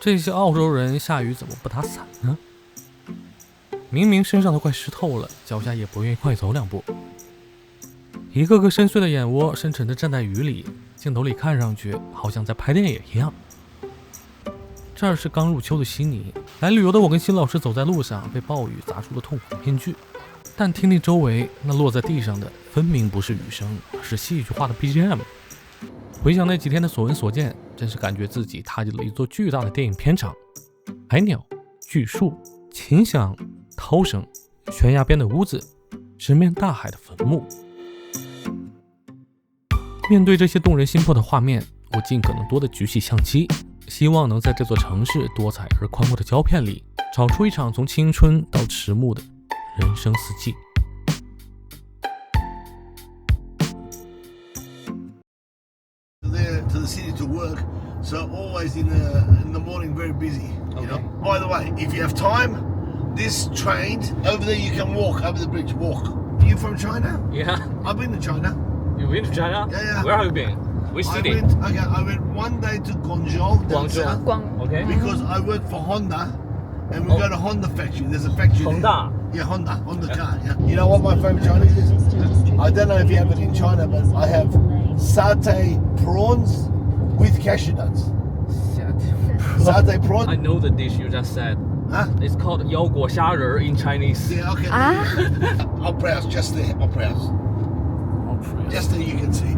这些澳洲人下雨怎么不打伞呢？明明身上都快湿透了，脚下也不愿意快走2步。一个个深邃的眼窝深沉地站在雨里，镜头里看上去好像在拍电影一样。这儿是刚入秋的悉尼，来旅游的我跟新老师走在路上，被暴雨砸出了痛苦面具。但听听周围那落在地上的，分明不是雨声，而是戏剧化的 BGM。回想那几天的所闻所见，真是感觉自己踏进了一座巨大的电影片场。海鸟、巨树、琴响、涛声，悬崖边的屋子，直面大海的坟墓。面对这些动人心魄的画面，我尽可能多地举起相机，希望能在这座城市多彩而宽阔的胶片里，找出一场从青春到迟暮的人生四季。To the city to work, so always in the morning very busy. You know. By the way, if you have time, this train over there you can walk over the bridge. Walk. Are you from China? Yeah. I've been to China. You've been to China? Yeah. Where have you been? Which city? I went one day to Guangzhou. Okay. Because I work for Honda, and we go to Honda factory. There's a factory Honda. there. Yeah, Honda car. Yeah. You know what my favorite Chinese is? I don't know if you have it in China, but I have satay prawns with cashew nuts. Satay prawns. I know the dish you just said. Huh? It's called 腰果虾仁 in Chinese. Yeah, okay. I'll browse just there. I'll browse. Just there you can see.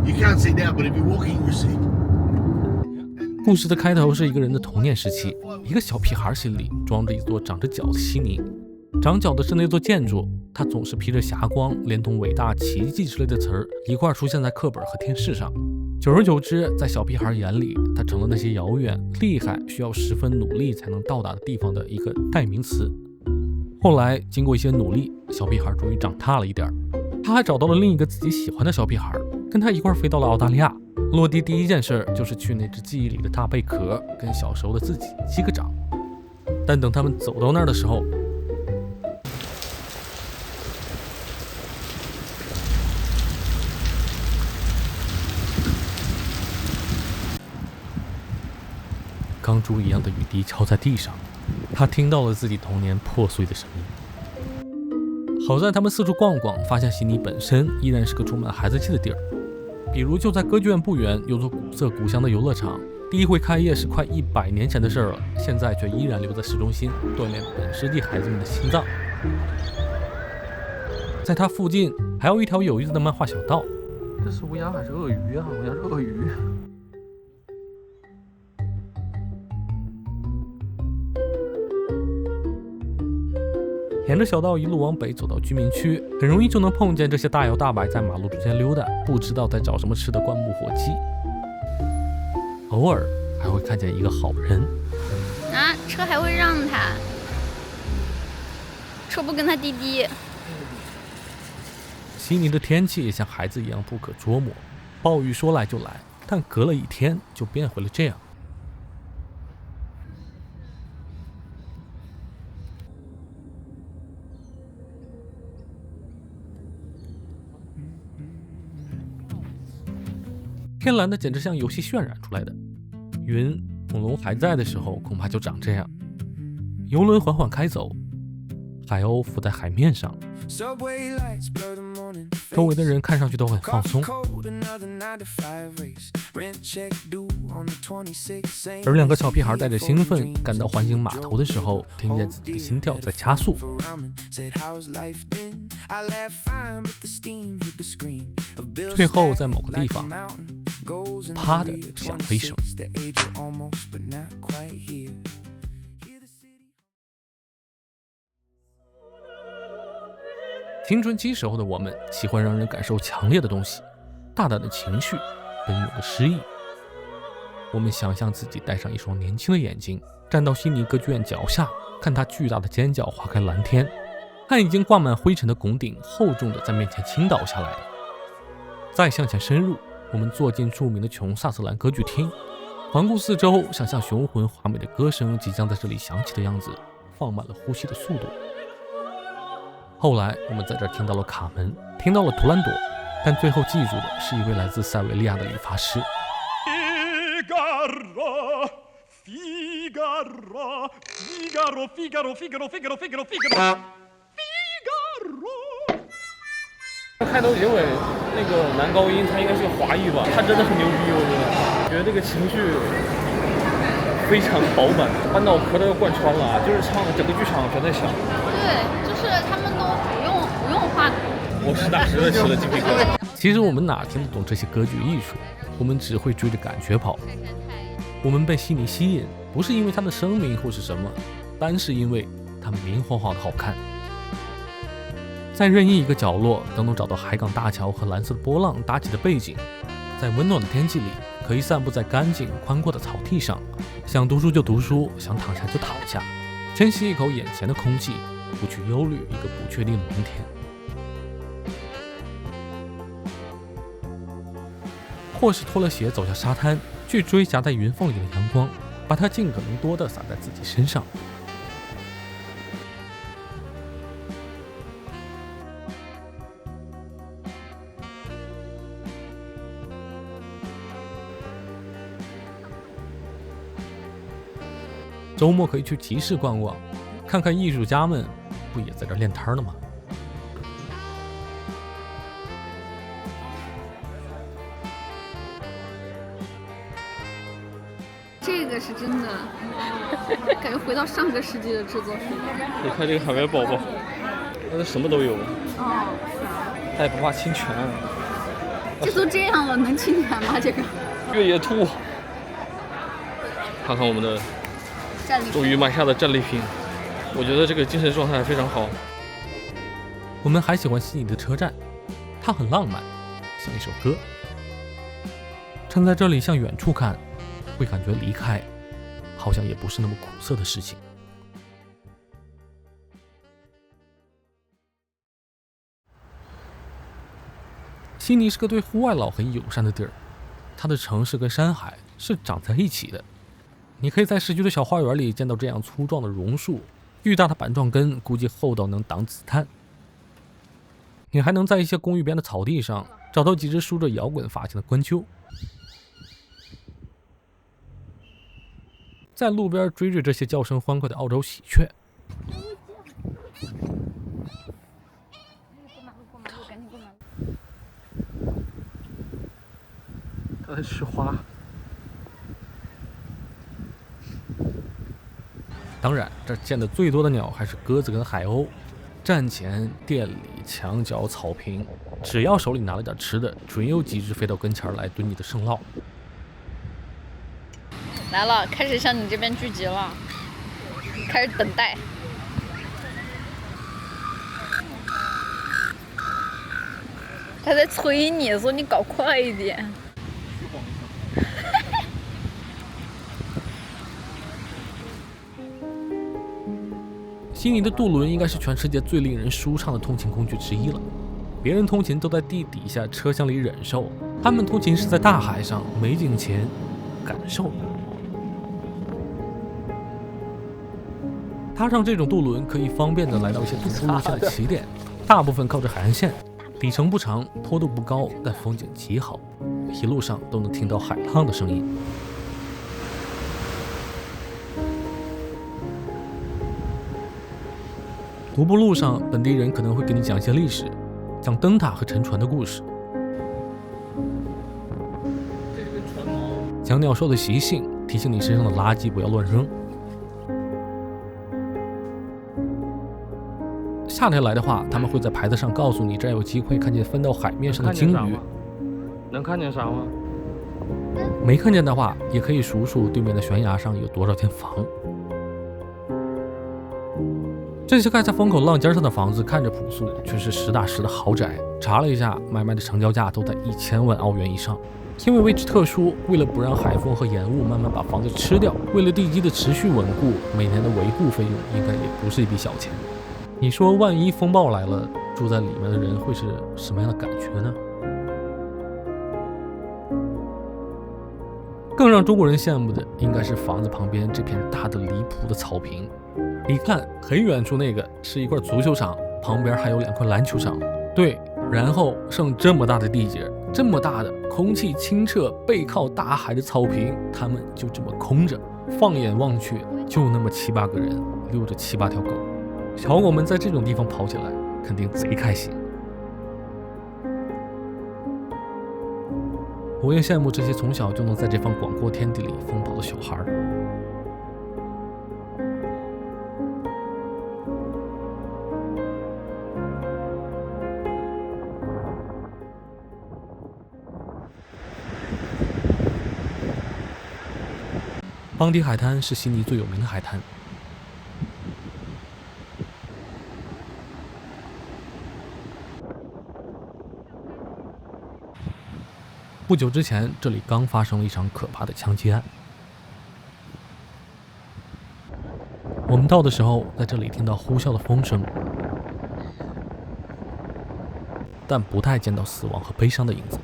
You can't see now, but if you're walking, you see. 故事的开头是一个人的童年时期，一个小屁孩心里装着一座长着角的悉尼。长角的是那座建筑，它总是披着霞光，连同伟大、奇迹之类的词儿一块出现在课本和电视上。久而久之，在小屁孩眼里，它成了那些遥远、厉害、需要十分努力才能到达的地方的一个代名词。后来，经过一些努力，小屁孩终于长大了一点，他还找到了另一个自己喜欢的小屁孩，跟他一块飞到了澳大利亚。落地第一件事就是去那只记忆里的大贝壳，跟小时候的自己击个掌。但等他们走到那儿的时候，钢珠一样的雨滴敲在地上，他听到了自己童年破碎的声音。好在他们四处逛逛，发现悉尼本身依然是个充满孩子气的地儿。比如就在歌剧院不远有座古色古香的游乐场，第一回开业是快100年前的事儿了，现在却依然留在市中心，锻炼本世纪孩子们的心脏。在它附近还有一条有意思的漫画小道。这是乌鸦还是鳄鱼啊？好像是鳄鱼。沿着小道一路往北走到居民区，很容易就能碰见这些大摇大摆在马路中间溜达，不知道在找什么吃的灌木火鸡。偶尔还会看见一个好人啊，车还会让他，车不跟他滴滴。悉尼的天气也像孩子一样不可捉摸，暴雨说来就来，但隔了一天就变回了这样。天蓝的简直像游戏渲染出来的，云恐龙还在的时候恐怕就长这样。游轮缓缓开走，海鸥浮在海面上，周围的人看上去都很放松，而2个小屁孩带着兴奋赶到环形码头的时候，听见自己的心跳在加速。最后在某个地方啪的响了一声。青春期时候的我们喜欢让人感受强烈的东西，大胆的情绪，奔涌的诗意。我们想象自己戴上一双年轻的眼睛，站到悉尼歌剧院脚下，看它巨大的尖角划开蓝天，看已经挂满灰尘的拱顶厚重的在面前倾倒下来。再向前深入，我们坐进著名的琼萨瑟兰歌剧厅，环顾四周，想象雄浑华美的歌声即将在这里响起的样子，放慢了呼吸的速度。后来我们在这儿听到了卡门，听到了图兰朵，但最后记住的是一位来自塞维利亚的理发师。Figaro, Figaro, Figaro, Figaro, Figaro, Figaro, Figaro, Figaro。开头结尾那个男高音他应该是个华裔吧，他真的很牛逼，我觉得这个情绪非常饱满，把脑壳都贯穿了，就是唱整个剧场全在响。对，就是他们都不用话筒。我实打实的起了鸡皮疙瘩。其实我们哪听得懂这些歌剧艺术，我们只会追着感觉跑。我们被悉尼吸引，不是因为它的声名或是什么，单是因为它明晃晃的好看。在任意一个角落都能找到海港大桥和蓝色的波浪搭起的背景，在温暖的天气里，可以散步在干净宽阔的草地上，想读书就读书，想躺下就躺下，深吸一口眼前的空气，不去忧虑一个不确定的明天。或是脱了鞋走下沙滩，去追夹在云缝里的阳光，把它尽可能多地洒在自己身上。周末可以去集市逛逛，看看艺术家们不也在这练摊呢吗？这个是真的，感觉回到上个世纪的制作水平。你看这个海绵宝宝，那什么都有，哦，他也不怕侵权。这都这样了，能侵权吗？这个越野兔，看看我们的终于买下的战利品，我觉得这个精神状态非常好。我们还喜欢悉尼的车站，它很浪漫，像一首歌。站在这里向远处看，会感觉离开好像也不是那么苦涩的事情。悉尼是个对户外老很友善的地儿，它的城市跟山海是长在一起的。你可以在市区的小花园里见到这样粗壮的榕树，巨大的板状根估计厚到能挡子弹。你还能在一些公寓边的草地上找到几只梳着摇滚发型的冠鹫，在路边追这些叫声欢快的澳洲喜鹊。他在吃花。当然，这见的最多的鸟还是鸽子跟海鸥。站前、店里、墙角、草坪，只要手里拿了点吃的，准有几只飞到跟前来蹲你的圣烙。来了，开始向你这边聚集了，开始等待。他在催你，说你搞快一点。悉尼的渡轮应该是全世界最令人舒畅的通勤工具之一了。别人通勤都在地底下车厢里忍受，他们通勤是在大海上美景前感受。踏上这种渡轮可以方便地来到一些徒步路线的起点，大部分靠着海岸线，里程不长，坡度不高，但风景极好，一路上都能听到海浪的声音。徒步路上，本地人可能会给你讲一些历史，讲灯塔和沉船的故事，讲鸟兽的习性，提醒你身上的垃圾不要乱扔。夏天来的话，他们会在牌子上告诉你，这儿有机会看见翻到海面上的鲸鱼。能看见啥吗？没看见的话，也可以数数对面的悬崖上有多少间房。这些盖在风口浪尖上的房子看着朴素，却是实打实的豪宅。查了一下，买卖的成交价都在1000万澳元以上。因为位置特殊，为了不让海风和盐雾慢慢把房子吃掉，为了地基的持续稳固，每年的维护费用应该也不是一笔小钱。你说万一风暴来了，住在里面的人会是什么样的感觉呢？更让中国人羡慕的应该是房子旁边这片大的离谱的草坪。你看，很远处那个是一块足球场，旁边还有2块篮球场。对，然后剩这么大的地界，这么大的空气清澈、背靠大海的草坪，他们就这么空着。放眼望去，就那么7、8个人，遛着7、8条狗。小狗们在这种地方跑起来，肯定贼开心。我也羡慕这些从小就能在这方广阔天地里疯跑的小孩。邦迪海滩是悉尼最有名的海滩。不久之前，这里刚发生了一场可怕的枪击案。我们到的时候，在这里听到呼啸的风声，但不太见到死亡和悲伤的影子。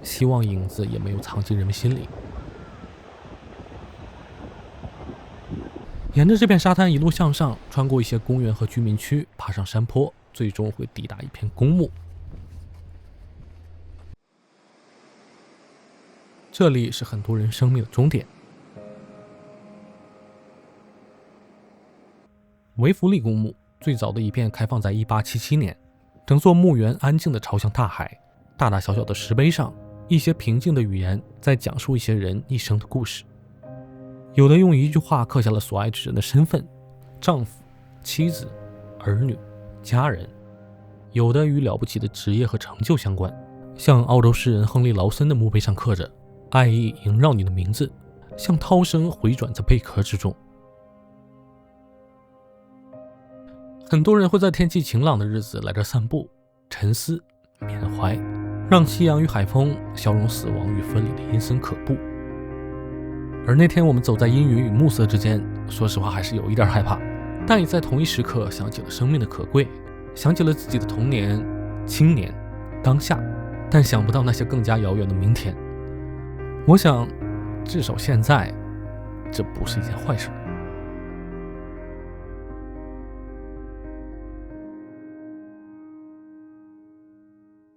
希望影子也没有藏进人们心里。沿着这片沙滩一路向上，穿过一些公园和居民区，爬上山坡，最终会抵达一片公墓。这里是很多人生命的终点。维弗利公墓最早的一片开放在1877年，整座墓园安静地朝向大海，大大小小的石碑上，一些平静的语言在讲述一些人一生的故事。有的用一句话刻下了所爱之人的身份，丈夫、妻子、儿女、家人；有的与了不起的职业和成就相关，像澳洲诗人亨利·劳森的墓碑上刻着“爱意萦绕你的名字”，像涛声回转在贝壳之中。很多人会在天气晴朗的日子来这散步、沉思、缅怀，让夕阳与海风消融死亡与分离的阴森可怖。而那天我们走在阴云与暮色之间，说实话还是有一点害怕，但也在同一时刻想起了生命的可贵，想起了自己的童年、青年、当下，但想不到那些更加遥远的明天。我想，至少现在，这不是一件坏事。